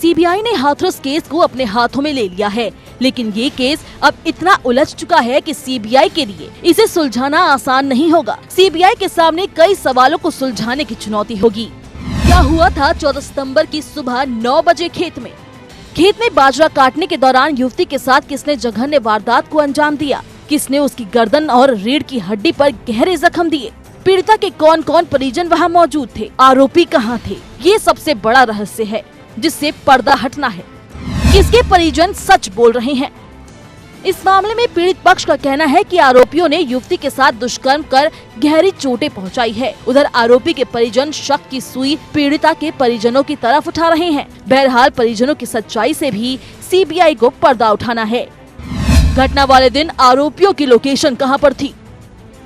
CBI ने Hathras case को अपने हाथों में ले लिया है, लेकिन ये केस अब इतना उलझ चुका है कि सीबीआई के लिए इसे सुलझाना आसान नहीं होगा। सीबीआई के सामने कई सवालों को सुलझाने की चुनौती होगी। क्या हुआ था 14 सितंबर की सुबह 9 बजे खेत में बाजरा काटने के दौरान युवती के साथ किसने जघन्य वारदात को अंजाम दिया? किसने उसकी गर्दन और रीढ़ की हड्डी पर गहरे जख्म दिए? पीड़िता के कौन कौन परिजन वहां मौजूद थे? आरोपी कहां थे? ये सबसे बड़ा रहस्य है जिससे पर्दा हटना है। किसके परिजन सच बोल रहे हैं? इस मामले में पीड़ित पक्ष का कहना है कि आरोपियों ने युवती के साथ दुष्कर्म कर गहरी चोटें पहुंचाई है। उधर आरोपी के परिजन शक की सुई पीड़िता के परिजनों की तरफ उठा रहे हैं। बहरहाल परिजनों की सच्चाई से भी सीबीआई को पर्दा उठाना है। घटना वाले दिन आरोपियों की लोकेशन कहां पर थी,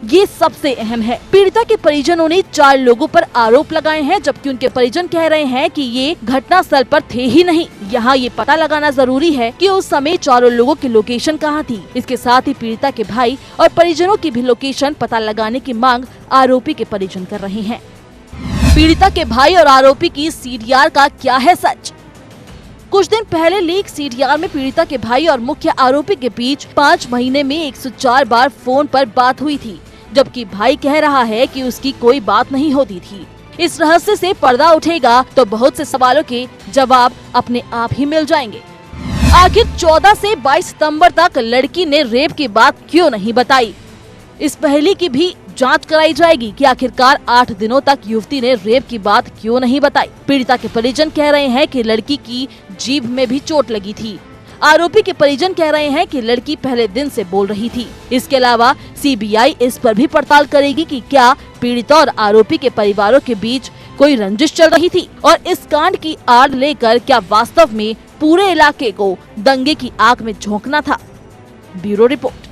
ये सबसे अहम है। पीड़िता के परिजनों ने 4 लोगों पर आरोप लगाए हैं, जबकि उनके परिजन कह रहे हैं कि ये घटना स्थल पर थे ही नहीं। यहाँ ये पता लगाना जरूरी है कि उस समय चारों लोगों की लोकेशन कहाँ थी। इसके साथ ही पीड़िता के भाई और परिजनों की भी लोकेशन पता लगाने की मांग आरोपी के परिजन कर रहे हैं। पीड़िता के भाई और आरोपी की सीडीआर का क्या है सच? कुछ दिन पहले लीक सीडीआर में पीड़िता के भाई और मुख्य आरोपी के बीच 5 महीने में 104 बार फोन पर बात हुई थी, जबकि भाई कह रहा है कि उसकी कोई बात नहीं होती थी। इस रहस्य से पर्दा उठेगा तो बहुत से सवालों के जवाब अपने आप ही मिल जाएंगे। आखिर 14 से 22 सितंबर तक लड़की ने रेप की बात क्यों नहीं बताई? इस पहेली की भी जांच कराई जाएगी कि आखिरकार 8 दिनों तक युवती ने रेप की बात क्यों नहीं बताई। पीड़िता के परिजन कह रहे हैं कि लड़की की जीभ में भी चोट लगी थी। आरोपी के परिजन कह रहे हैं कि लड़की पहले दिन से बोल रही थी। इसके अलावा सीबीआई इस पर भी पड़ताल करेगी कि क्या पीड़िता और आरोपी के परिवारों के बीच कोई रंजिश चल रही थी और इस कांड की आड़ लेकर क्या वास्तव में पूरे इलाके को दंगे की आग में झोंकना था। Bureau report.